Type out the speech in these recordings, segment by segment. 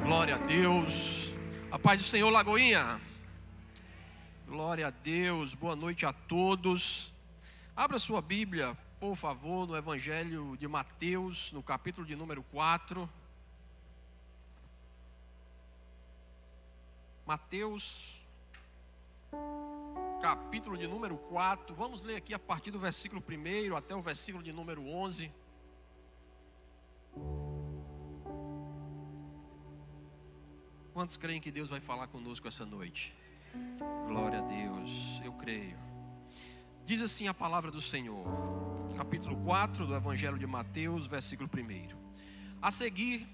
Glória a Deus. A paz do Senhor, Lagoinha. Glória a Deus. Boa noite a todos. Abra sua Bíblia, por favor, no Evangelho de Mateus, no capítulo de número 4. Mateus, capítulo de número 4. Vamos ler aqui a partir do versículo 1 até o versículo de número 11. Quantos creem que Deus vai falar conosco essa noite? Glória a Deus, eu creio. Diz assim a palavra do Senhor, capítulo 4 do Evangelho de Mateus, versículo 1. A seguir,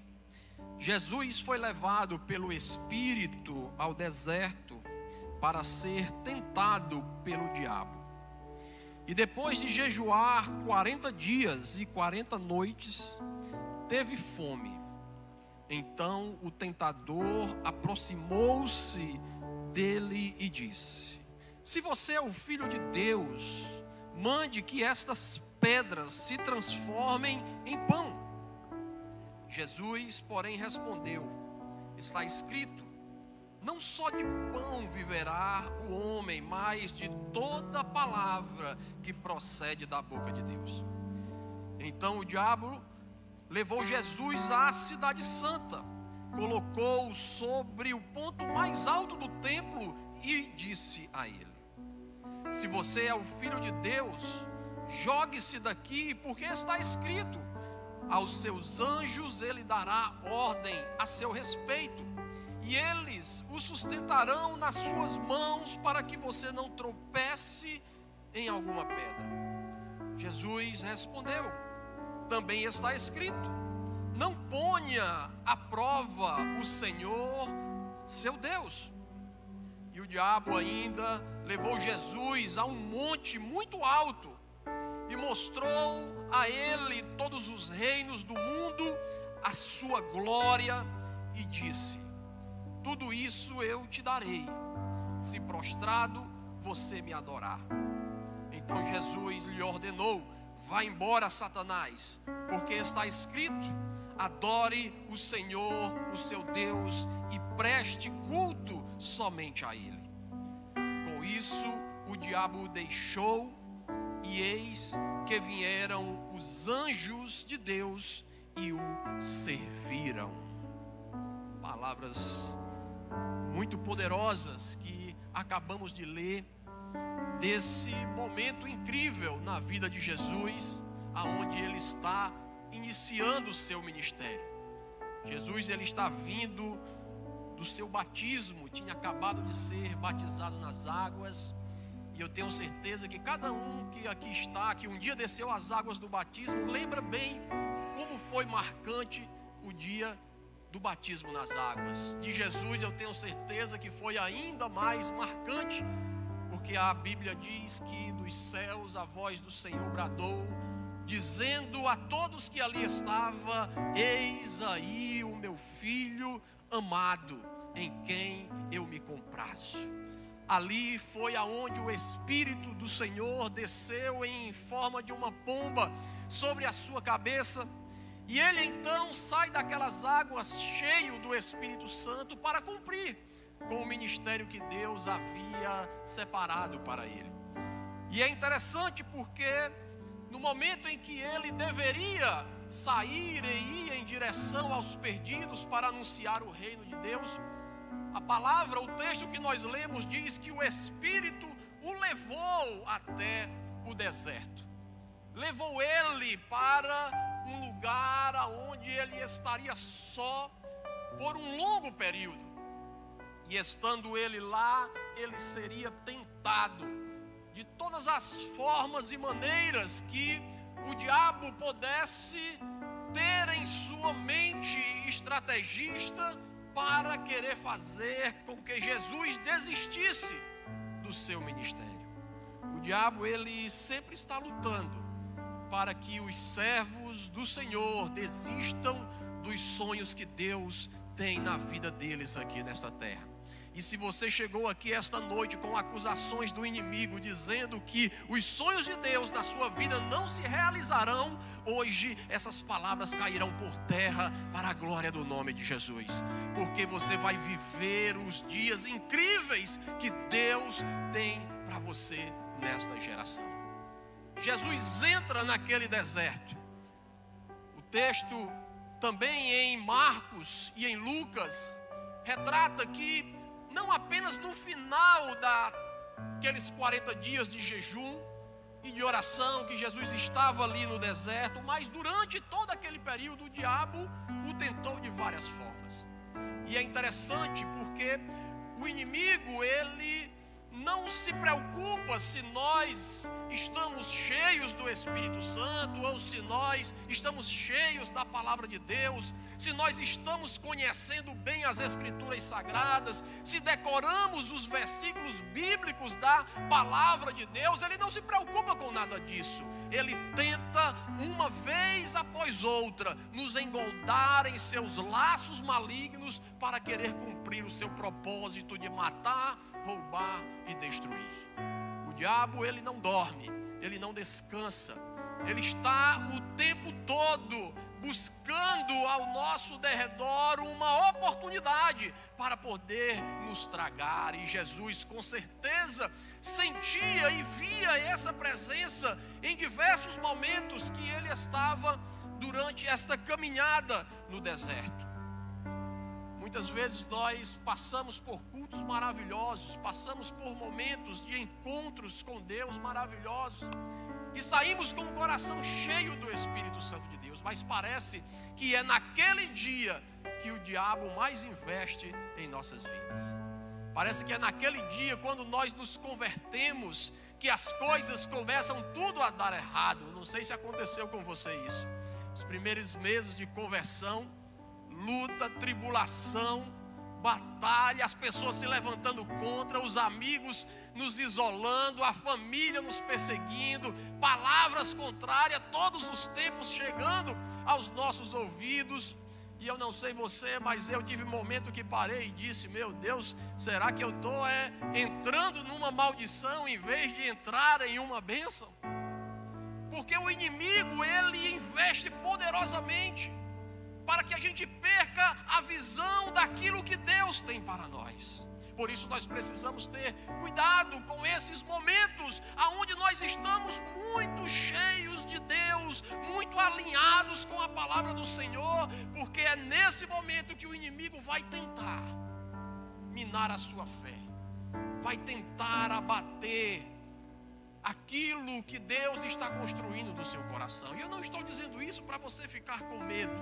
Jesus foi levado pelo Espírito ao deserto para ser tentado pelo diabo. E depois de jejuar 40 dias e 40 noites, teve fome. Então o tentador aproximou-se dele e disse: se você é o Filho de Deus, mande que estas pedras se transformem em pão. Jesus, porém, respondeu: está escrito, não só de pão viverá o homem, mas de toda palavra que procede da boca de Deus. Então o diabo levou Jesus à cidade santa, colocou-o sobre o ponto mais alto do templo e disse a ele: se você é o Filho de Deus, jogue-se daqui, porque está escrito, aos seus anjos ele dará ordem a seu respeito, e eles o sustentarão nas suas mãos, para que você não tropece em alguma pedra. Jesus respondeu: também está escrito, não ponha à prova o Senhor, seu Deus. E o diabo ainda levou Jesus a um monte muito alto e mostrou a ele todos os reinos do mundo, a sua glória, e disse: tudo isso eu te darei, se prostrado você me adorar. Então Jesus lhe ordenou: vá embora, Satanás, porque está escrito, adore o Senhor, o seu Deus, e preste culto somente a Ele. Com isso, o diabo o deixou, e eis que vieram os anjos de Deus e o serviram. Palavras muito poderosas que acabamos de ler, desse momento incrível na vida de Jesus, aonde ele está iniciando o seu ministério. Jesus, ele está vindo do seu batismo, tinha acabado de ser batizado nas águas, e eu tenho certeza que cada um que aqui está, que um dia desceu as águas do batismo, lembra bem como foi marcante o dia do batismo nas águas. De Jesus eu tenho certeza que foi ainda mais marcante, porque a Bíblia diz que dos céus a voz do Senhor bradou, dizendo a todos que ali estavam: eis aí o meu filho amado, em quem eu me comprazo. Ali foi aonde o Espírito do Senhor desceu em forma de uma pomba sobre a sua cabeça, e ele então sai daquelas águas cheio do Espírito Santo para cumprir com o ministério que Deus havia separado para ele. E é interessante porque no momento em que ele deveria sair e ir em direção aos perdidos para anunciar o reino de Deus, a palavra, o texto que nós lemos diz que o Espírito o levou até o deserto. Levou ele para um lugar onde ele estaria só por um longo período. E estando ele lá, ele seria tentado de todas as formas e maneiras que o diabo pudesse ter em sua mente estrategista para querer fazer com que Jesus desistisse do seu ministério. O diabo, ele sempre está lutando para que os servos do Senhor desistam dos sonhos que Deus tem na vida deles aqui nesta terra. E se você chegou aqui esta noite com acusações do inimigo, dizendo que os sonhos de Deus na sua vida não se realizarão, hoje essas palavras cairão por terra para a glória do nome de Jesus. Porque você vai viver os dias incríveis que Deus tem para você nesta geração. Jesus entra naquele deserto. O texto também em Marcos e em Lucas retrata que não apenas no final daqueles 40 dias de jejum e de oração que Jesus estava ali no deserto, mas durante todo aquele período o diabo o tentou de várias formas. E é interessante porque o inimigo, ele não se preocupa se nós estamos cheios do Espírito Santo ou se nós estamos cheios da palavra de Deus, se nós estamos conhecendo bem as Escrituras Sagradas, se decoramos os versículos bíblicos da palavra de Deus. Ele não se preocupa com nada disso. Ele tenta uma vez após outra nos engoldar em seus laços malignos para querer cumprir o seu propósito de matar, roubar e destruir. O diabo, ele não dorme, ele não descansa, ele está o tempo todo buscando ao nosso derredor uma oportunidade para poder nos tragar. E Jesus com certeza sentia e via essa presença em diversos momentos que ele estava durante esta caminhada no deserto. Muitas vezes nós passamos por cultos maravilhosos, passamos por momentos de encontros com Deus maravilhosos e saímos com o coração cheio do Espírito Santo de Deus, mas parece que é naquele dia que o diabo mais investe em nossas vidas. Parece que é naquele dia, quando nós nos convertemos, que as coisas começam tudo a dar errado. Não sei se aconteceu com você isso. Os primeiros meses de conversão, luta, tribulação, batalha, as pessoas se levantando contra, os amigos nos isolando, a família nos perseguindo, palavras contrárias, todos os tempos chegando aos nossos ouvidos. E eu não sei você, mas eu tive um momento que parei e disse: meu Deus, será que eu estou entrando numa maldição em vez de entrar em uma bênção? Porque o inimigo, ele investe poderosamente para que a gente perca a visão daquilo que Deus tem para nós. Por isso nós precisamos ter cuidado com esses momentos aonde nós estamos muito cheios de Deus, muito alinhados com a palavra do Senhor, porque é nesse momento que o inimigo vai tentar minar a sua fé, vai tentar abater aquilo que Deus está construindo no seu coração. E eu não estou dizendo isso para você ficar com medo,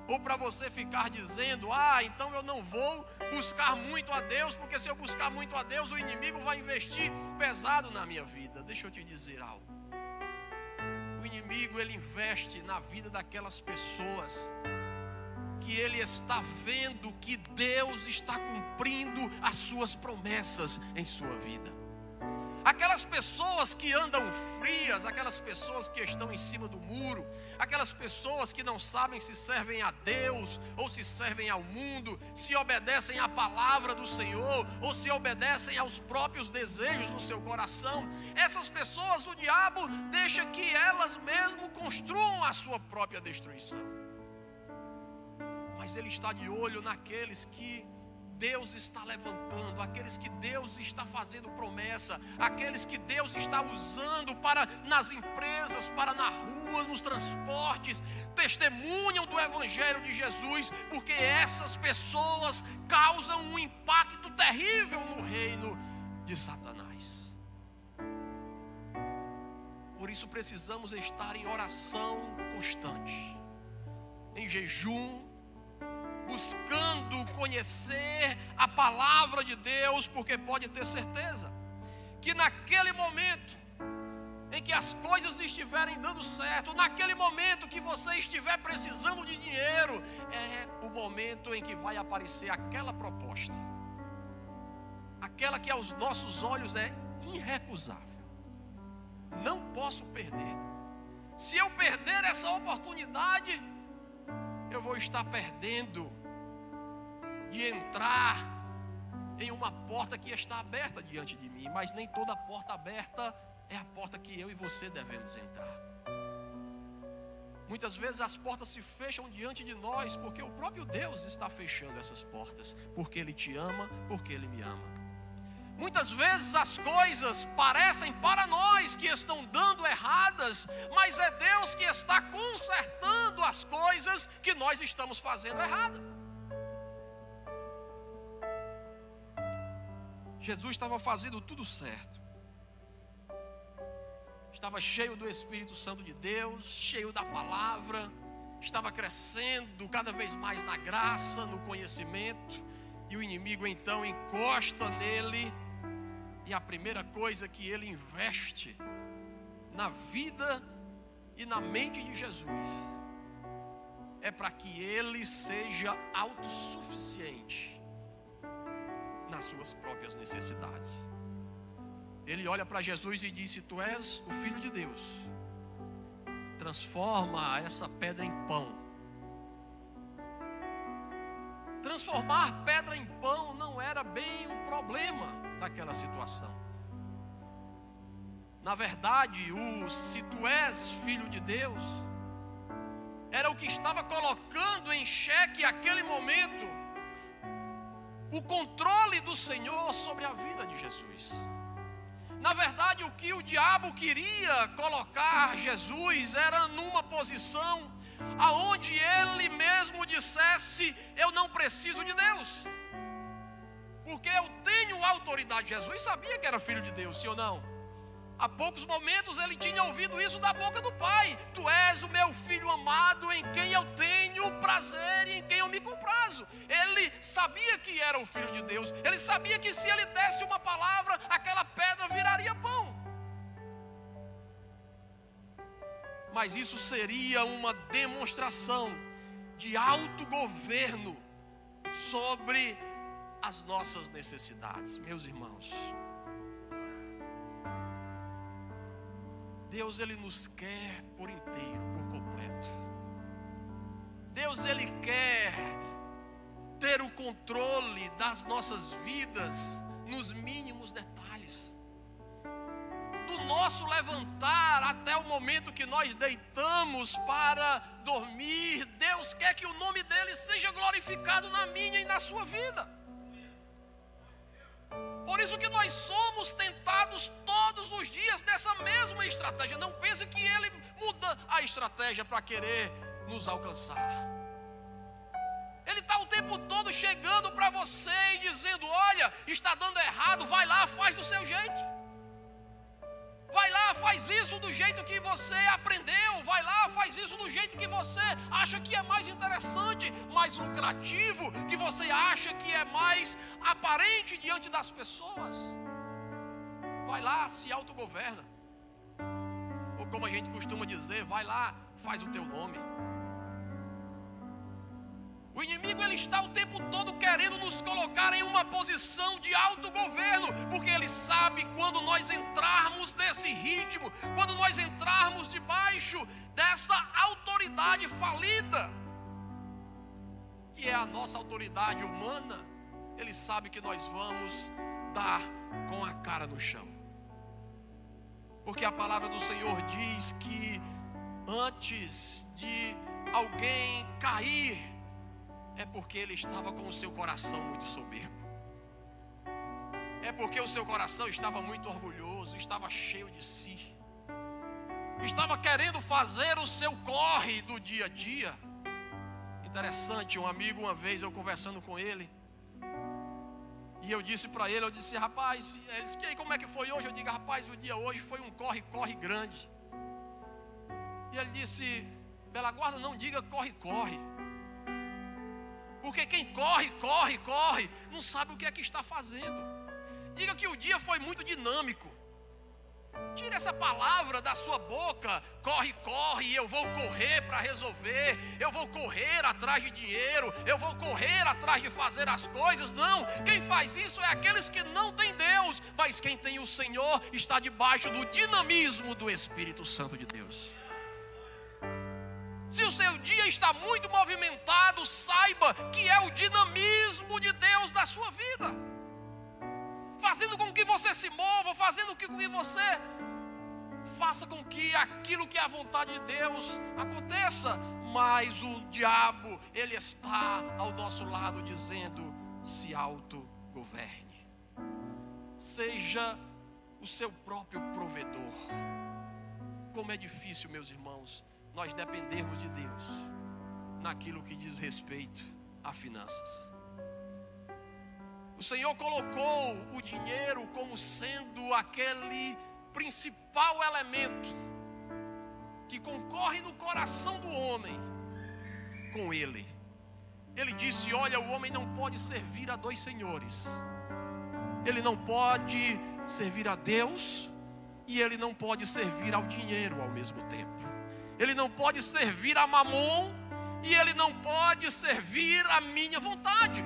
ou para você ficar dizendo: então eu não vou buscar muito a Deus, porque se eu buscar muito a Deus, o inimigo vai investir pesado na minha vida. Deixa eu te dizer algo. O inimigo, ele investe na vida daquelas pessoas que ele está vendo que Deus está cumprindo as suas promessas em sua vida. Aquelas pessoas que andam frias, aquelas pessoas que estão em cima do muro, aquelas pessoas que não sabem se servem a Deus ou se servem ao mundo, se obedecem à palavra do Senhor ou se obedecem aos próprios desejos do seu coração, essas pessoas o diabo deixa que elas mesmo construam a sua própria destruição. Mas ele está de olho naqueles que Deus está levantando, aqueles que Deus está fazendo promessa, aqueles que Deus está usando para nas empresas, para na rua, nos transportes, testemunham do Evangelho de Jesus, porque essas pessoas causam um impacto terrível no reino de Satanás. Por isso precisamos estar em oração constante, em jejum, buscando conhecer a palavra de Deus, porque pode ter certeza que naquele momento em que as coisas estiverem dando certo, naquele momento que você estiver precisando de dinheiro, é o momento em que vai aparecer aquela proposta, aquela que aos nossos olhos é irrecusável. Não posso perder. Se eu perder essa oportunidade, eu vou estar perdendo de entrar em uma porta que está aberta diante de mim, mas nem toda porta aberta é a porta que eu e você devemos entrar. Muitas vezes as portas se fecham diante de nós porque o próprio Deus está fechando essas portas, porque Ele te ama, porque Ele me ama. Muitas vezes as coisas parecem para nós que estão dando erradas, mas é Deus que está consertando as coisas que nós estamos fazendo errado. Jesus estava fazendo tudo certo. Estava cheio do Espírito Santo de Deus, cheio da palavra, estava crescendo cada vez mais na graça, no conhecimento, e o inimigo então encosta nele, e a primeira coisa que ele investe na vida e na mente de Jesus é para que ele seja autossuficiente nas suas próprias necessidades. Ele olha para Jesus e disse: tu és o Filho de Deus, transforma essa pedra em pão. Transformar pedra em pão não era bem o problema daquela situação. Na verdade, se tu és Filho de Deus, era o que estava colocando em xeque aquele momento o controle do Senhor sobre a vida de Jesus. Na verdade, o que o diabo queria colocar Jesus era numa posição aonde ele mesmo dissesse: eu não preciso de Deus, porque eu tenho autoridade. Jesus sabia que era filho de Deus, sim ou não? Há poucos momentos ele tinha ouvido isso da boca do Pai: tu és o meu filho amado, em quem eu tenho prazer e em quem eu me comprazo. Ele sabia que era o Filho de Deus. Ele sabia que se ele desse uma palavra, aquela pedra viraria pão. Mas isso seria uma demonstração de autogoverno sobre as nossas necessidades. Meus irmãos, Deus, Ele nos quer por inteiro, por completo. Deus, Ele quer ter o controle das nossas vidas nos mínimos detalhes. Do nosso levantar até o momento que nós deitamos para dormir, Deus quer que o nome dEle seja glorificado na minha e na sua vida. Por isso que nós somos tentados todos os dias dessa mesma estratégia. Não pense que Ele muda a estratégia para querer nos alcançar. Ele está o tempo todo chegando para você e dizendo: olha, está dando errado, vai lá, faz do seu jeito. Vai lá, faz isso do jeito que você aprendeu. Vai lá, faz isso do jeito que você acha que é mais interessante, mais lucrativo, que você acha que é mais aparente diante das pessoas. Vai lá, se autogoverna. Ou como a gente costuma dizer, vai lá, faz o teu nome. O inimigo, ele está o tempo todo querendo nos colocar em uma posição de autogoverno, porque ele sabe quando nós entrarmos nesse ritmo, quando nós entrarmos debaixo dessa autoridade falida, que é a nossa autoridade humana, ele sabe que nós vamos dar com a cara no chão. Porque a palavra do Senhor diz que antes de alguém cair, é porque ele estava com o seu coração muito soberbo. É porque o seu coração estava muito orgulhoso, estava cheio de si. Estava querendo fazer o seu corre do dia a dia. Interessante, um amigo, uma vez eu conversando com ele, e eu disse para ele, rapaz, ele disse: e aí, como é que foi hoje? Eu digo: rapaz, o dia hoje foi um corre-corre grande. E ele disse: Bela Guarda, não diga corre-corre. Porque quem corre, não sabe o que é que está fazendo. Diga que o dia foi muito dinâmico. Tire essa palavra da sua boca: corre, eu vou correr para resolver, eu vou correr atrás de dinheiro, eu vou correr atrás de fazer as coisas. Não, quem faz isso é aqueles que não têm Deus, mas quem tem o Senhor está debaixo do dinamismo do Espírito Santo de Deus. Se o seu dia está muito movimentado, saiba que é o dinamismo de Deus da sua vida. fazendo com que você se mova, fazendo com que você faça com que aquilo que é a vontade de Deus aconteça. Mas o diabo, ele está ao nosso lado dizendo: se autogoverne, seja o seu próprio provedor. Como é difícil, meus irmãos, nós dependermos de Deus naquilo que diz respeito a finanças. O Senhor colocou o dinheiro como sendo aquele principal elemento que concorre no coração do homem com Ele. Ele disse: olha, o homem não pode servir a dois senhores. Ele não pode servir a Deus e ele não pode servir ao dinheiro ao mesmo tempo. Ele não pode servir a Mamon e ele não pode servir a minha vontade.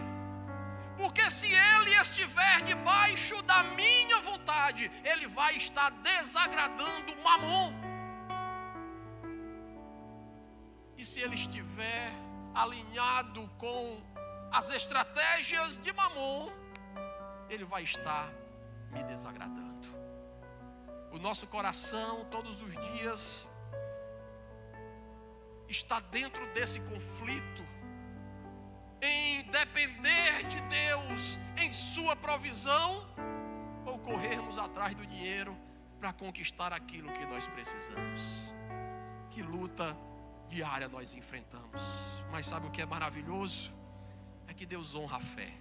Porque se ele estiver debaixo da minha vontade, ele vai estar desagradando Mamon. E se ele estiver alinhado com as estratégias de Mamon, ele vai estar me desagradando. O nosso coração todos os dias está dentro desse conflito em depender de Deus em sua provisão, ou corrermos atrás do dinheiro para conquistar aquilo que nós precisamos. Que luta diária nós enfrentamos. Mas sabe o que é maravilhoso? É que Deus honra a fé.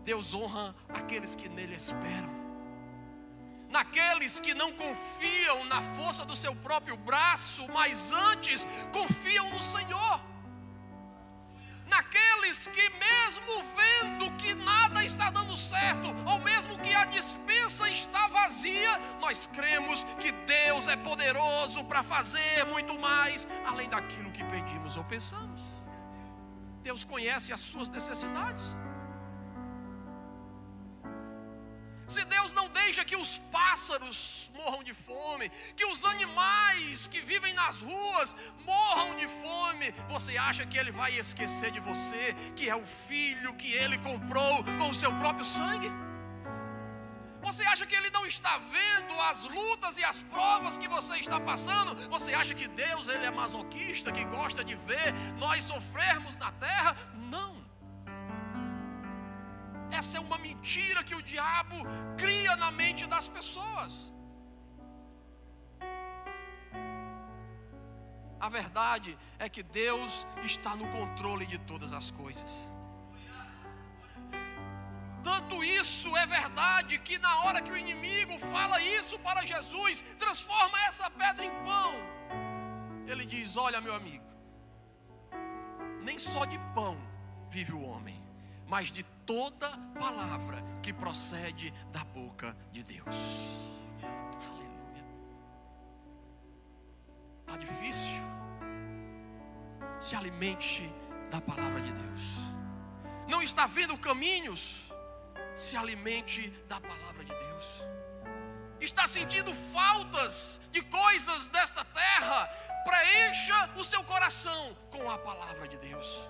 Deus honra aqueles que nele esperam. Naqueles que não confiam na força do seu próprio braço, mas antes confiam no Senhor. Naqueles que mesmo vendo que nada está dando certo, ou mesmo que a despensa está vazia, nós cremos que Deus é poderoso para fazer muito mais, além daquilo que pedimos ou pensamos. Deus conhece as suas necessidades. Se Deus não deixa que os pássaros morram de fome, que os animais que vivem nas ruas morram de fome, você acha que Ele vai esquecer de você, que é o filho que Ele comprou com o seu próprio sangue? Você acha que Ele não está vendo as lutas e as provas que você está passando? Você acha que Deus, Ele é masoquista, que gosta de ver nós sofrermos na terra? Não. Essa é uma mentira que o diabo cria na mente das pessoas. A verdade é que Deus está no controle de todas as coisas. Tanto isso é verdade que na hora que o inimigo fala isso para Jesus, transforma essa pedra em pão. Ele diz: olha, meu amigo, nem só de pão vive o homem, mas de toda palavra que procede da boca de Deus. Aleluia. Está difícil? Se alimente da palavra de Deus. Não está vendo caminhos? Se alimente da palavra de Deus. Está sentindo faltas de coisas desta terra? Preencha o seu coração com a palavra de Deus.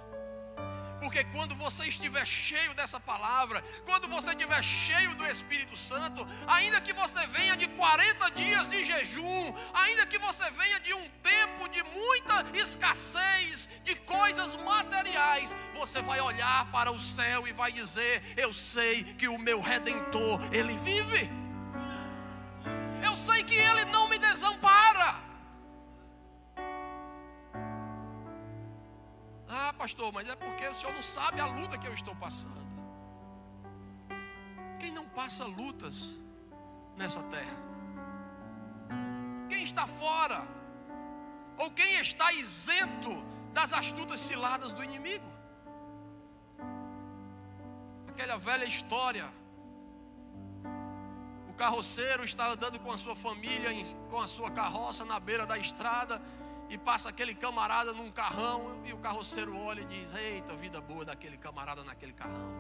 Porque quando você estiver cheio dessa palavra, quando você estiver cheio do Espírito Santo, ainda que você venha de 40 dias de jejum, ainda que você venha de um tempo de muita escassez de coisas materiais, você vai olhar para o céu e vai dizer: eu sei que o meu Redentor, Ele vive. Eu sei que Ele não me desampara. Ah, pastor, mas é porque o senhor não sabe a luta que eu estou passando. Quem não passa lutas nessa terra? Quem está fora? Ou quem está isento das astutas ciladas do inimigo? Aquela velha história. O carroceiro está andando com a sua família, com a sua carroça na beira da estrada, e passa aquele camarada num carrão, e o carroceiro olha e diz: eita, vida boa daquele camarada naquele carrão.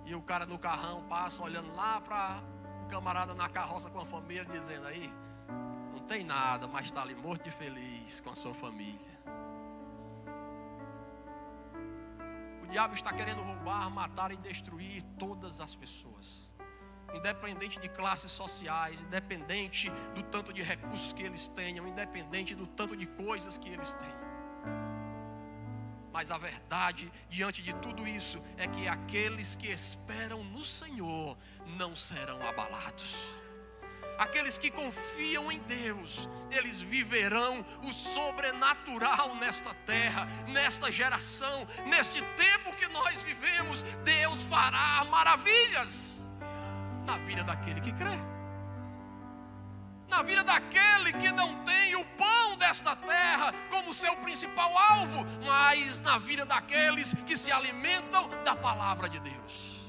E o cara no carrão passa olhando lá para o camarada na carroça com a família, dizendo: aí, não tem nada, mas está ali morto de feliz com a sua família. O diabo está querendo roubar, matar e destruir todas as pessoas, independente de classes sociais, independente do tanto de recursos que eles tenham, independente do tanto de coisas que eles tenham. Mas a verdade diante de tudo isso é que aqueles que esperam no Senhor não serão abalados. Aqueles que confiam em Deus, eles viverão o sobrenatural nesta terra, nesta geração, neste tempo que nós vivemos. Deus fará maravilhas na vida daquele que crê, na vida daquele que não tem o pão desta terra como seu principal alvo, mas na vida daqueles que se alimentam da palavra de Deus.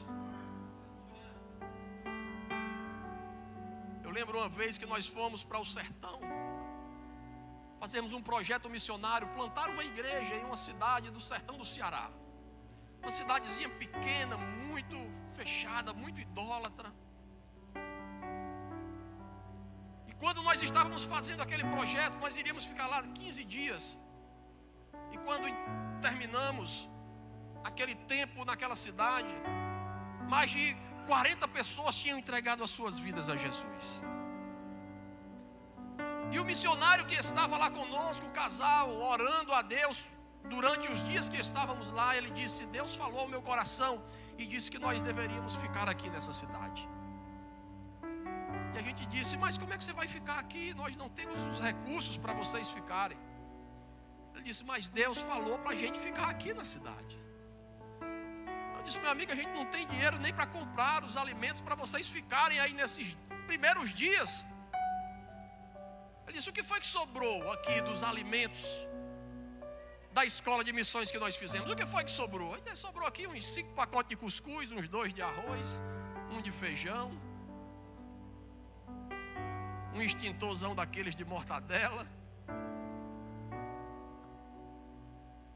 Eu lembro uma vez que nós fomos para o sertão, fazemos um projeto missionário, plantar uma igreja em uma cidade do sertão do Ceará, uma cidadezinha pequena, muito fechada, muito idólatra. E quando nós estávamos fazendo aquele projeto, nós iríamos ficar lá 15 dias. E quando terminamos aquele tempo naquela cidade, mais de 40 pessoas tinham entregado as suas vidas a Jesus. E o missionário que estava lá conosco, o casal, orando a Deus durante os dias que estávamos lá, ele disse: Deus falou ao meu coração e disse que nós deveríamos ficar aqui nessa cidade. E a gente disse: mas como é que você vai ficar aqui? Nós não temos os recursos para vocês ficarem. Ele disse: mas Deus falou para a gente ficar aqui na cidade. Eu disse: meu amigo, a gente não tem dinheiro nem para comprar os alimentos para vocês ficarem aí nesses primeiros dias. Ele disse: o que foi que sobrou aqui dos alimentos da escola de missões que nós fizemos? O que foi que sobrou? Ele disse: sobrou aqui uns 5 pacotes de cuscuz, uns 2 de arroz, um de feijão, um extintorzão daqueles de mortadela.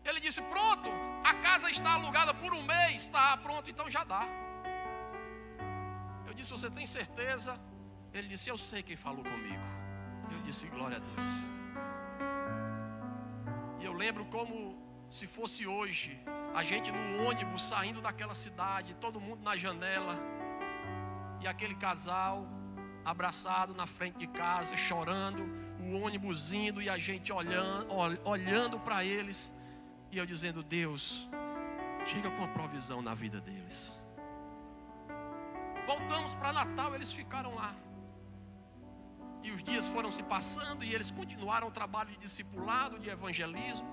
Ele disse: pronto, a casa está alugada por um mês. Está pronto, então já dá. Eu disse: você tem certeza? Ele disse: eu sei quem falou comigo. Eu disse: glória a Deus. E eu lembro como se fosse hoje, a gente no ônibus saindo daquela cidade, todo mundo na janela, e aquele casal abraçado na frente de casa, chorando, o ônibus indo e a gente olhando para eles, e eu dizendo: Deus, chega com a provisão na vida deles. Voltamos para Natal, eles ficaram lá. E os dias foram se passando e eles continuaram o trabalho de discipulado, de evangelismo.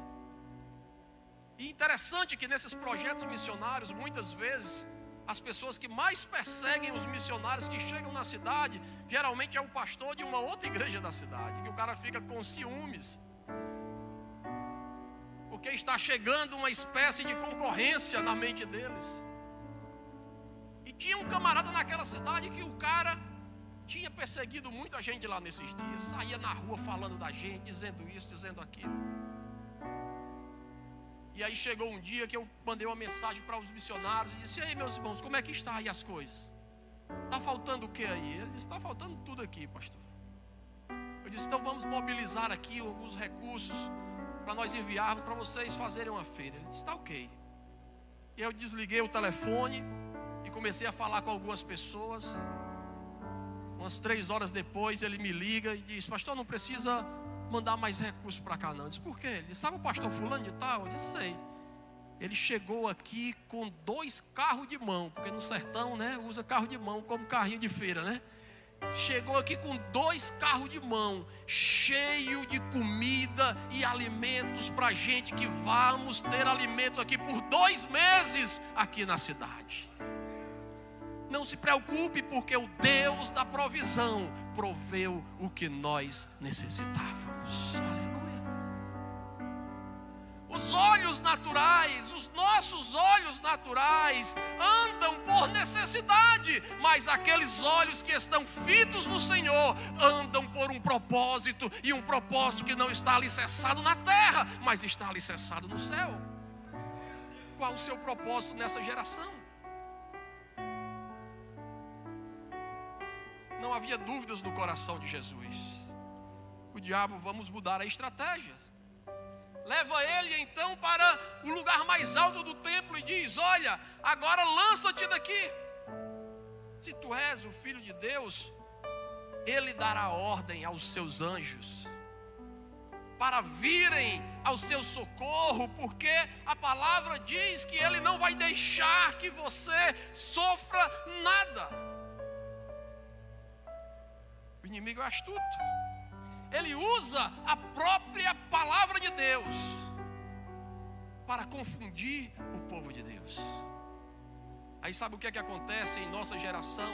E interessante que nesses projetos missionários, muitas vezes, as pessoas que mais perseguem os missionários que chegam na cidade, geralmente é o pastor de uma outra igreja da cidade, que o cara fica com ciúmes, porque está chegando uma espécie de concorrência na mente deles. E tinha um camarada naquela cidade que o cara tinha perseguido muita gente lá nesses dias, saía na rua falando da gente, dizendo isso, dizendo aquilo. E aí chegou um dia que eu mandei uma mensagem para os missionários e disse: e aí, meus irmãos, como é que está aí as coisas? Está faltando o que aí? Ele disse: está faltando tudo aqui, pastor. Eu disse: então vamos mobilizar aqui alguns recursos para nós enviarmos para vocês fazerem uma feira. Ele disse: está ok. E eu desliguei o telefone e comecei a falar com algumas pessoas. Umas 3 horas depois ele me liga e diz: pastor, não precisa mandar mais recursos para cá não. Eu disse: por quê? Ele disse: sabe o pastor fulano de tal? Eu disse: sei. Ele chegou aqui com 2 carros de mão, porque no sertão, né, usa carro de mão como carrinho de feira, né? Chegou aqui com 2 carros de mão, cheio de comida e alimentos para a gente, que vamos ter alimento aqui por 2 meses aqui na cidade. Não se preocupe, porque o Deus da provisão proveu o que nós necessitávamos. Aleluia. Os olhos naturais, os nossos olhos naturais andam por necessidade, mas aqueles olhos que estão fitos no Senhor andam por um propósito, e um propósito que não está alicerçado na terra, mas está alicerçado no céu. Qual o seu propósito nessa geração? Não havia dúvidas no coração de Jesus. O diabo: vamos mudar a estratégia. leva ele então para o lugar mais alto do templo e diz: olha, agora lança-te daqui. Se tu és o Filho de Deus, ele dará ordem aos seus anjos para virem ao seu socorro, porque a palavra diz que ele não vai deixar que você sofra nada. O inimigo é astuto. Ele usa a própria palavra de Deus para confundir o povo de Deus. Aí sabe o que é que acontece em nossa geração?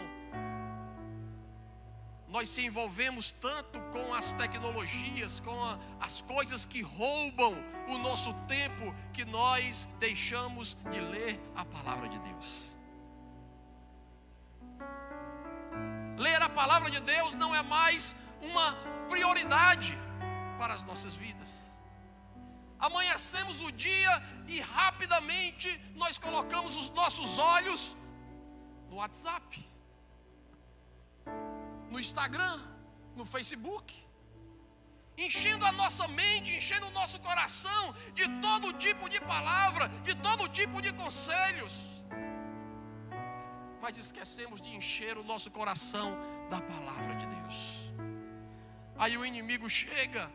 Nós se envolvemos tanto com as tecnologias, com as coisas que roubam o nosso tempo, que nós deixamos de ler a palavra de Deus. Ler a palavra de Deus não é mais uma prioridade para as nossas vidas. Amanhecemos o dia e rapidamente nós colocamos os nossos olhos no WhatsApp, no Instagram, no Facebook, enchendo a nossa mente, enchendo o nosso coração de todo tipo de palavra, de todo tipo de conselhos, mas esquecemos de encher o nosso coração da palavra de Deus. Aí o inimigo chega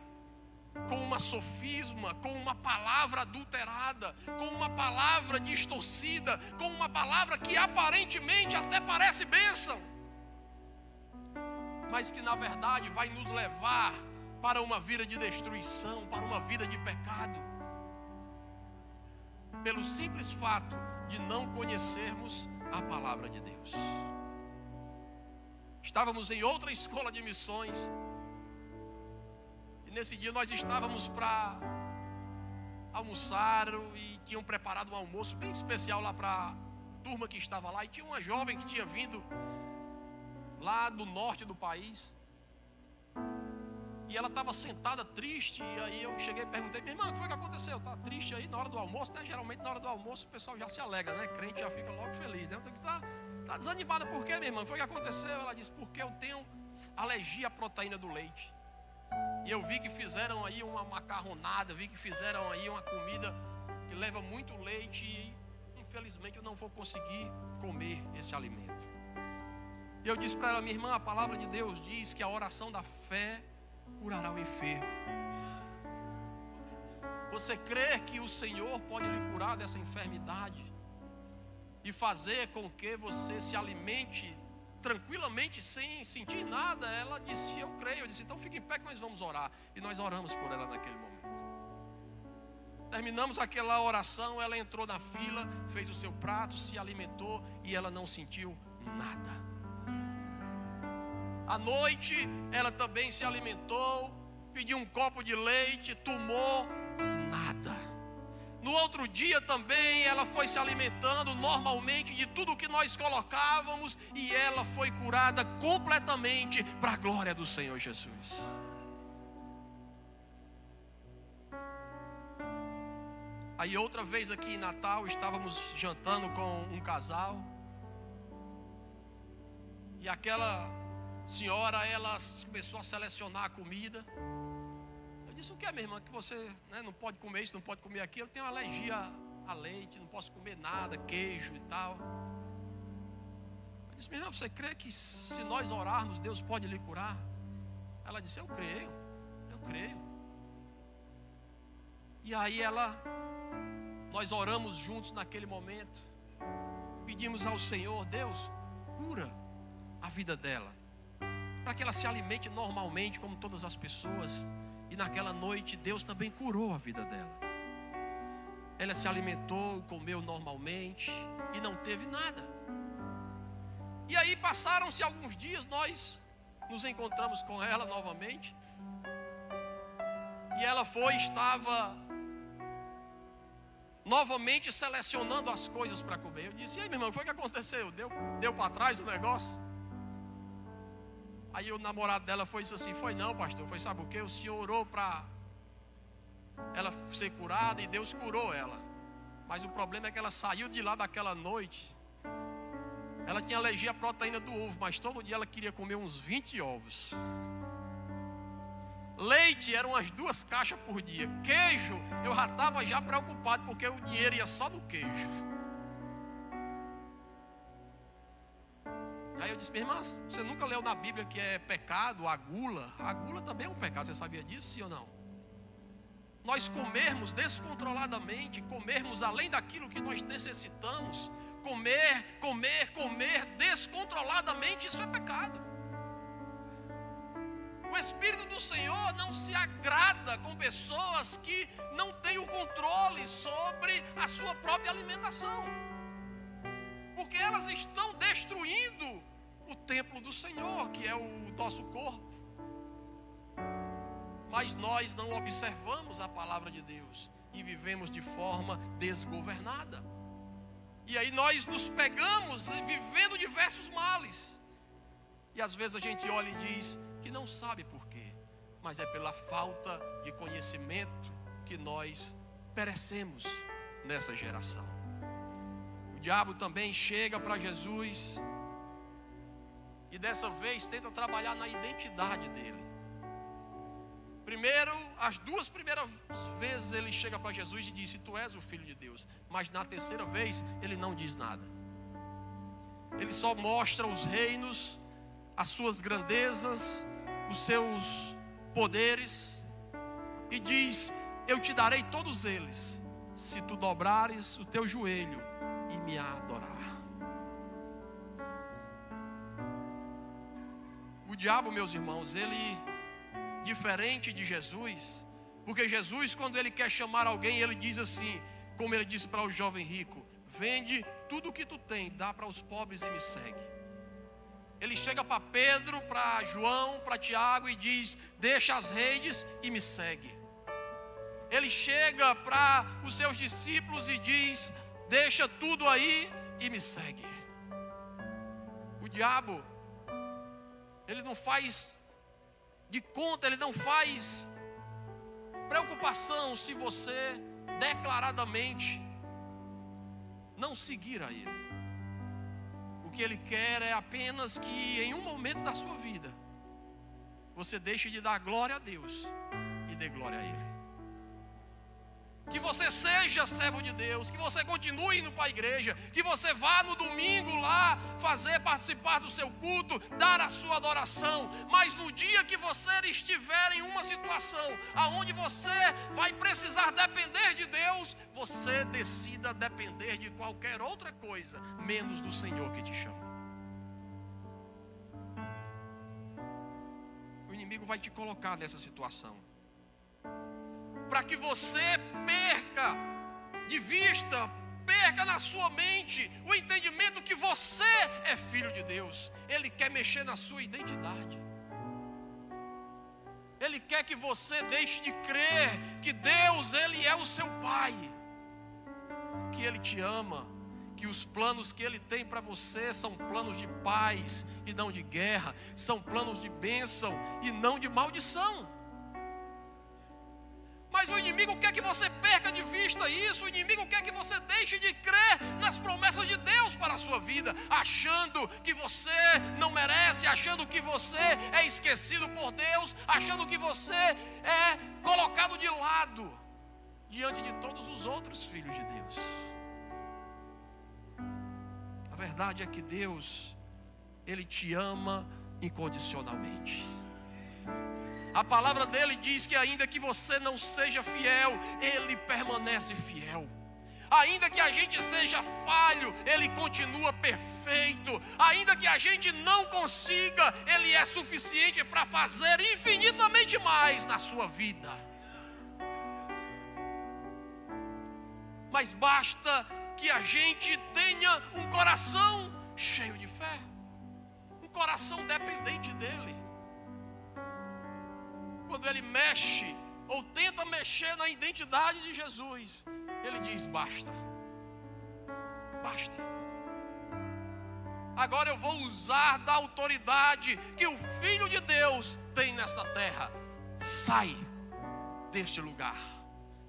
com uma sofisma, com uma palavra adulterada, com uma palavra distorcida, com uma palavra que aparentemente até parece bênção, mas que na verdade vai nos levar para uma vida de destruição, para uma vida de pecado, pelo simples fato de não conhecermos a palavra de Deus. Estávamos em outra escola de missões, e nesse dia nós estávamos para almoçar, e tinham preparado um almoço bem especial lá para a turma que estava lá, e tinha uma jovem que tinha vindo lá do norte do país, e ela estava sentada triste. E aí eu cheguei e perguntei: minha irmã, o que foi que aconteceu? Está triste aí na hora do almoço, né? Geralmente na hora do almoço o pessoal já se alegra, né? Crente já fica logo feliz, né? Eu tenho que estar desanimada. Por quê, minha irmã? O que foi que aconteceu? Ela disse: porque eu tenho alergia à proteína do leite, e eu vi que fizeram aí uma macarronada, vi que fizeram aí uma comida que leva muito leite, e infelizmente eu não vou conseguir comer esse alimento. E eu disse para ela: minha irmã, a palavra de Deus diz que a oração da fé curará o enfermo. Você crê que o Senhor pode lhe curar dessa enfermidade e fazer com que você se alimente tranquilamente, sem sentir nada? Ela disse: eu creio. Eu disse: então fique em pé que nós vamos orar. E nós oramos por ela naquele momento. Terminamos aquela oração, ela entrou na fila, fez o seu prato, se alimentou, e ela não sentiu nada. À noite, ela também se alimentou, pediu um copo de leite, tomou, nada. No outro dia também, ela foi se alimentando normalmente de tudo que nós colocávamos, e ela foi curada completamente para a glória do Senhor Jesus. Aí outra vez aqui em Natal, estávamos jantando com um casal, e aquela senhora, ela começou a selecionar a comida. Eu disse: o que é, minha irmã, que você, né, não pode comer isso, não pode comer aquilo? Eu tenho alergia a leite, não posso comer nada, queijo e tal. Eu disse: minha irmã, você crê que se nós orarmos, Deus pode lhe curar? Ela disse: eu creio. E aí nós oramos juntos naquele momento, pedimos ao Senhor: Deus, cura a vida dela, para que ela se alimente normalmente como todas as pessoas. E naquela noite Deus também curou a vida dela. Ela se alimentou, comeu normalmente e não teve nada. E aí passaram-se alguns dias, nós nos encontramos com ela novamente, e ela estava novamente selecionando as coisas para comer. Eu disse: e aí, meu irmão, o que foi que aconteceu? Deu para trás o negócio? Aí o namorado dela disse assim: foi não, pastor, foi, sabe o que? O senhor orou para ela ser curada e Deus curou ela. Mas o problema é que ela saiu de lá daquela noite, ela tinha alergia à proteína do ovo, mas todo dia ela queria comer uns 20 ovos. Leite eram umas 2 caixas por dia. Queijo, eu já estava já preocupado, porque o dinheiro ia só no queijo. Aí eu disse: minha irmã, você nunca leu na Bíblia que é pecado a gula? A gula também é um pecado, você sabia disso, sim ou não? Nós comermos descontroladamente, comermos além daquilo que nós necessitamos, comer descontroladamente, isso é pecado. O Espírito do Senhor não se agrada com pessoas que não têm o controle sobre a sua própria alimentação, porque elas estão destruindo o templo do Senhor, que é o nosso corpo. Mas nós não observamos a palavra de Deus e vivemos de forma desgovernada. E aí nós nos pegamos vivendo diversos males. E às vezes a gente olha e diz que não sabe por quê, mas é pela falta de conhecimento que nós perecemos nessa geração. O diabo também chega para Jesus e dessa vez tenta trabalhar na identidade dele. Primeiro, as 2 primeiras vezes ele chega para Jesus e diz: tu és o Filho de Deus. Mas na terceira vez ele não diz nada. Ele só mostra os reinos, as suas grandezas, os seus poderes, e diz: eu te darei todos eles, se tu dobrares o teu joelho e me adorar. O diabo, meus irmãos, ele, diferente de Jesus, porque Jesus, quando ele quer chamar alguém, ele diz assim, como ele disse para o jovem rico: vende tudo o que tu tem, dá para os pobres e me segue. Ele chega para Pedro, para João, para Tiago e diz: deixa as redes e me segue. Ele chega para os seus discípulos e diz: deixa tudo aí e me segue. O diabo, ele não faz de conta, ele não faz preocupação se você declaradamente não seguir a ele. O que ele quer é apenas que em um momento da sua vida você deixe de dar glória a Deus e dê glória a ele. Que você seja servo de Deus, que você continue indo para a igreja, que você vá no domingo lá participar do seu culto, dar a sua adoração, mas no dia que você estiver em uma situação aonde você vai precisar depender de Deus, você decida depender de qualquer outra coisa, menos do Senhor que te chama. O inimigo vai te colocar nessa situação, para que você perca de vista, perca na sua mente o entendimento que você é filho de Deus. Ele quer mexer na sua identidade. Ele quer que você deixe de crer que Deus, Ele é o seu Pai, que Ele te ama, que os planos que Ele tem para você são planos de paz e não de guerra, são planos de bênção e não de maldição. Mas o inimigo quer que você perca de vista isso. O inimigo quer que você deixe de crer nas promessas de Deus para a sua vida, achando que você não merece, achando que você é esquecido por Deus, achando que você é colocado de lado diante de todos os outros filhos de Deus. A verdade é que Deus, Ele te ama incondicionalmente. A palavra dele diz que ainda que você não seja fiel, Ele permanece fiel. Ainda que a gente seja falho, Ele continua perfeito. Ainda que a gente não consiga, Ele é suficiente para fazer infinitamente mais na sua vida. Mas basta que a gente tenha um coração cheio de fé, um coração dependente dEle. Quando Ele mexe ou tenta mexer na identidade de Jesus, Ele diz: basta, basta. Agora eu vou usar da autoridade que o Filho de Deus tem nesta terra. Sai deste lugar.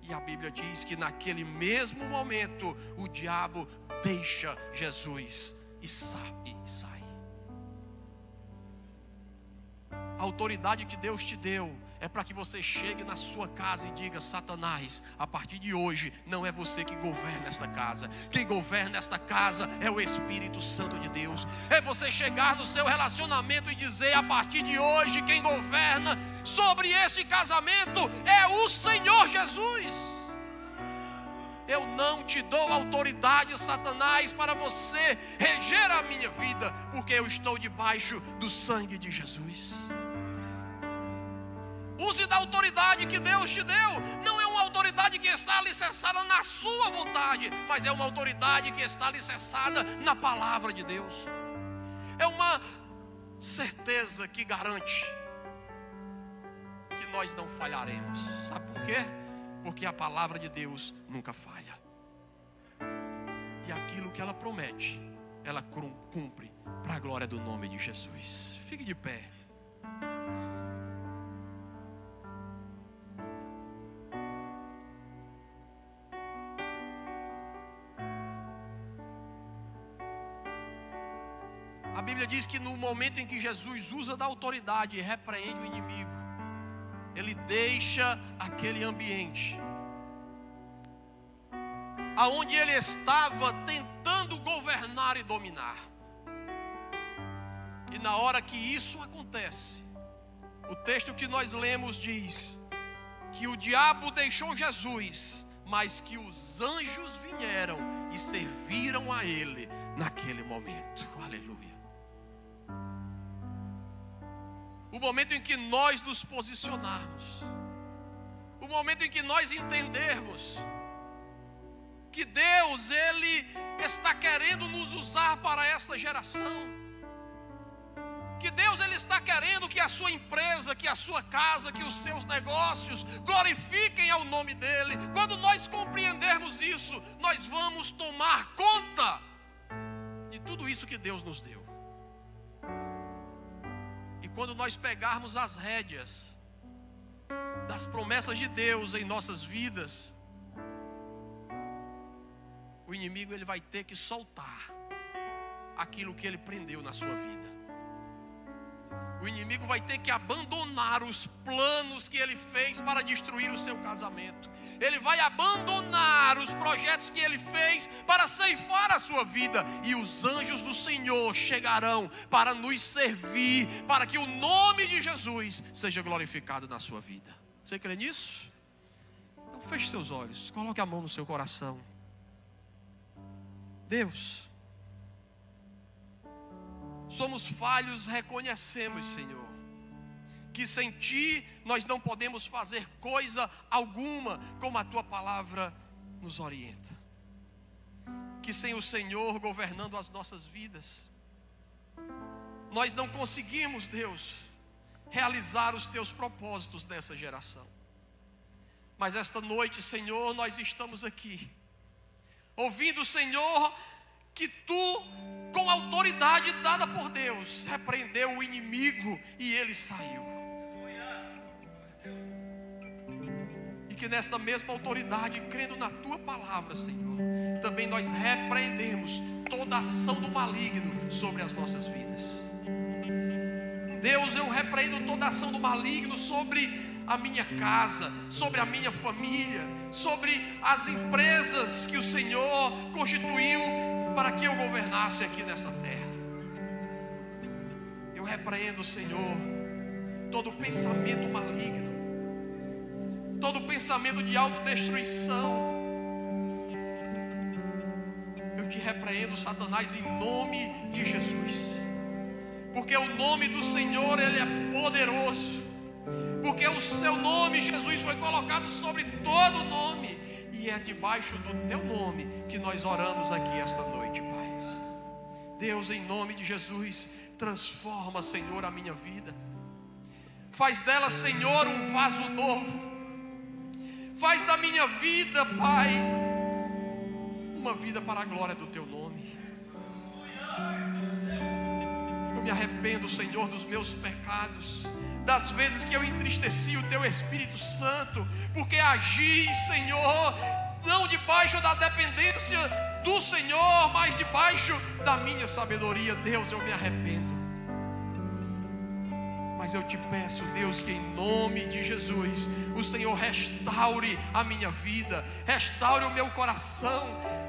E a Bíblia diz que naquele mesmo momento o diabo deixa Jesus e sai. A autoridade que Deus te deu é para que você chegue na sua casa e diga: Satanás, a partir de hoje não é você que governa esta casa. Quem governa esta casa é o Espírito Santo de Deus. É você chegar no seu relacionamento e dizer: a partir de hoje quem governa sobre este casamento é o Senhor Jesus. Eu não te dou autoridade, Satanás, para você reger a minha vida, porque eu estou debaixo do sangue de Jesus. Use da autoridade que Deus te deu. Não é uma autoridade que está alicerçada na sua vontade, mas é uma autoridade que está alicerçada na palavra de Deus. É uma certeza que garante que nós não falharemos. Sabe por quê? Porque a palavra de Deus nunca falha. E aquilo que ela promete, ela cumpre para a glória do nome de Jesus. Fique de pé. A Bíblia diz que no momento em que Jesus usa da autoridade e repreende o inimigo, ele deixa aquele ambiente aonde ele estava tentando governar e dominar. E na hora que isso acontece, o texto que nós lemos diz que o diabo deixou Jesus, mas que os anjos vieram e serviram a ele naquele momento. Aleluia. O momento em que nós nos posicionarmos, o momento em que nós entendermos que Deus, Ele está querendo nos usar para esta geração, que Deus, Ele está querendo que a sua empresa, que a sua casa, que os seus negócios glorifiquem ao nome dEle. Quando nós compreendermos isso, nós vamos tomar conta de tudo isso que Deus nos deu. E quando nós pegarmos as rédeas das promessas de Deus em nossas vidas, o inimigo ele vai ter que soltar aquilo que ele prendeu na sua vida. O inimigo vai ter que abandonar os planos que ele fez para destruir o seu casamento. Ele vai abandonar os projetos que ele fez para ceifar a sua vida. E os anjos do Senhor chegarão para nos servir, para que o nome de Jesus seja glorificado na sua vida. Você crê nisso? Então feche seus olhos, coloque a mão no seu coração. Deus, somos falhos, reconhecemos, Senhor, que sem Ti nós não podemos fazer coisa alguma, como a Tua palavra nos orienta. Que sem o Senhor governando as nossas vidas, nós não conseguimos, Deus, realizar os Teus propósitos nessa geração. Mas esta noite, Senhor, nós estamos aqui ouvindo, Senhor, que Tu, com autoridade dada por Deus, repreendeu o inimigo e ele saiu. E que nesta mesma autoridade, crendo na Tua palavra, Senhor, também nós repreendemos toda ação do maligno sobre as nossas vidas. Deus, eu repreendo toda ação do maligno sobre a minha casa, sobre a minha família, sobre as empresas que o Senhor constituiu para que eu governasse aqui nesta terra. Eu repreendo, Senhor, todo pensamento maligno, todo pensamento de autodestruição. Eu te repreendo, Satanás, em nome de Jesus, porque o nome do Senhor, Ele é poderoso. Porque o Seu nome, Jesus, foi colocado sobre todo nome. E é debaixo do Teu nome que nós oramos aqui esta noite, Pai. Deus, em nome de Jesus, transforma, Senhor, a minha vida. Faz dela, Senhor, um vaso novo. Faz da minha vida, Pai, uma vida para a glória do Teu nome. Eu me arrependo, Senhor, dos meus pecados, das vezes que eu entristeci o Teu Espírito Santo, porque agi, Senhor, não debaixo da dependência do Senhor, mas debaixo da minha sabedoria. Deus, eu me arrependo. Mas eu te peço, Deus, que em nome de Jesus o Senhor restaure a minha vida, restaure o meu coração,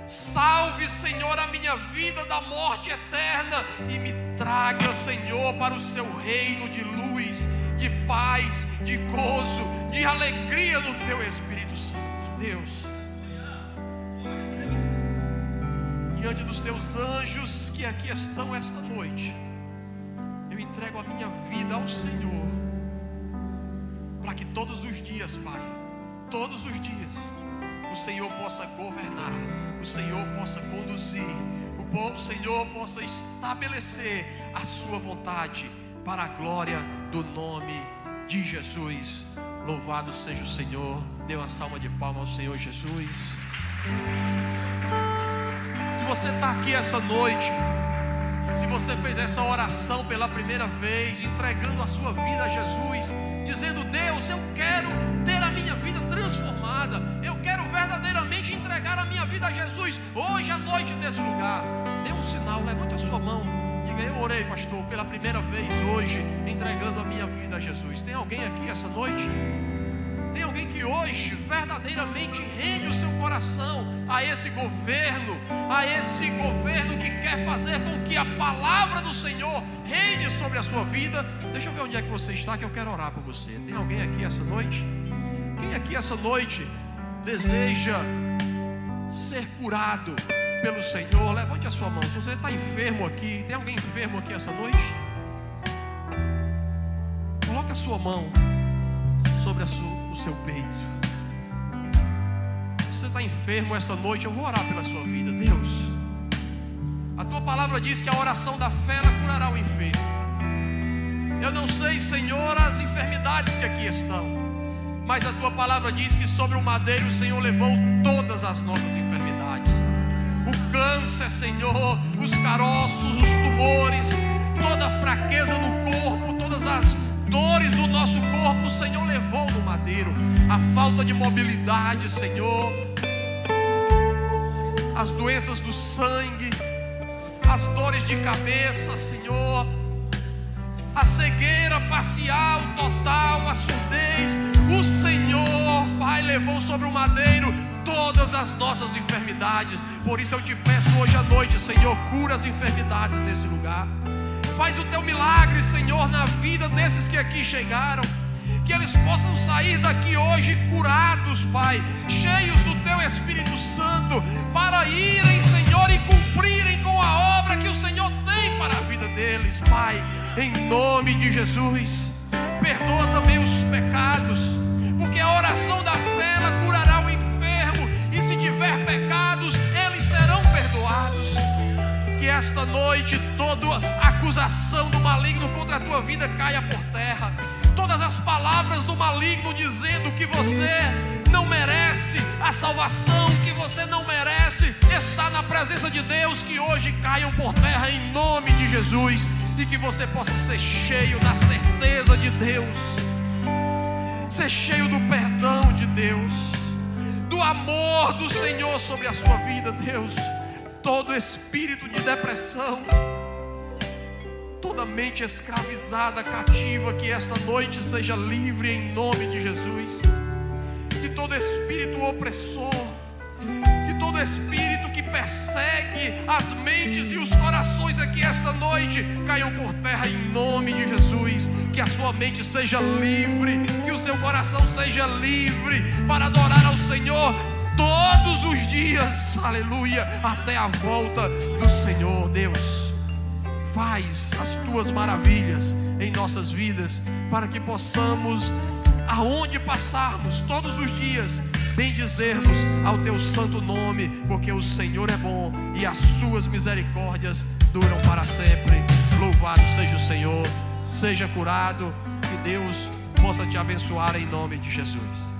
salve, Senhor, a minha vida da morte eterna e me traga, Senhor, para o seu reino de luz, de paz, de gozo, de alegria no teu Espírito Santo. Deus, diante dos teus anjos que aqui estão esta noite, eu entrego a minha vida ao Senhor, para que todos os dias, Pai, todos os dias, o Senhor possa governar, o Senhor possa conduzir, o Senhor possa estabelecer a sua vontade, para a glória do nome de Jesus. Louvado seja o Senhor. Dê uma salva de palmas ao Senhor Jesus. Se você está aqui essa noite, se você fez essa oração pela primeira vez, entregando a sua vida a Jesus, dizendo: Deus, eu quero ter a minha vida transformada, eu quero verdadeiramente entregar a minha vida a Jesus, hoje à noite nesse lugar, dê um sinal, levante a sua mão, diga: eu orei, pastor, pela primeira vez hoje, entregando a minha vida a Jesus. Tem alguém aqui essa noite? Tem alguém que hoje verdadeiramente rende o seu coração a esse governo que quer fazer com que a palavra do Senhor reine sobre a sua vida? Deixa eu ver onde é que você está, que eu quero orar por você. Tem alguém aqui essa noite? Quem aqui essa noite deseja ser curado pelo Senhor? Levante a sua mão. Se você está enfermo aqui, tem alguém enfermo aqui essa noite? Coloque a sua mão sobre o seu peito. Se você está enfermo esta noite, eu vou orar pela sua vida. Deus, a tua palavra diz que a oração da fé ela curará o enfermo. Eu não sei, Senhor, as enfermidades que aqui estão, mas a tua palavra diz que sobre o madeiro o Senhor levou todas as nossas enfermidades. O câncer, Senhor, os caroços, os tumores, toda a fraqueza no corpo, todas as dores do nosso corpo, o Senhor levou no madeiro. A falta de mobilidade, Senhor, as doenças do sangue, as dores de cabeça, Senhor, a cegueira parcial, total, a surdez, o Senhor, Pai, levou sobre o madeiro todas as nossas enfermidades. Por isso eu te peço hoje à noite, Senhor, cura as enfermidades desse lugar. Faz o teu milagre, Senhor, na vida desses que aqui chegaram, que eles possam sair daqui hoje curados, Pai, cheios do teu Espírito Santo, para irem, Senhor, e cumprirem com a obra que o Senhor tem para a vida deles, Pai, em nome de Jesus. Perdoa também os pecados, porque a oração da fé ela curará o enfermo, e se tiver pecados, eles serão perdoados. Que esta noite toda acusação do maligno contra a tua vida caia por terra. Todas as palavras do maligno dizendo que você não merece a salvação, que você não merece estar na presença de Deus, que hoje caiam por terra em nome de Jesus, e que você possa ser cheio da certeza de Deus, ser cheio do perdão de Deus, do amor do Senhor sobre a sua vida. Deus, todo espírito de depressão, toda mente escravizada, cativa, que esta noite seja livre em nome de Jesus. Que todo espírito opressor, que todo espírito que persegue as mentes e os corações aqui esta noite caiam por terra em nome de Jesus. Que a sua mente seja livre, que o seu coração seja livre para adorar ao Senhor todos os dias, aleluia, até a volta do Senhor. Deus, faz as tuas maravilhas em nossas vidas, para que possamos, aonde passarmos todos os dias, bendizermos ao teu santo nome, porque o Senhor é bom e as suas misericórdias duram para sempre. Louvado seja o Senhor, seja curado, que Deus possa te abençoar em nome de Jesus.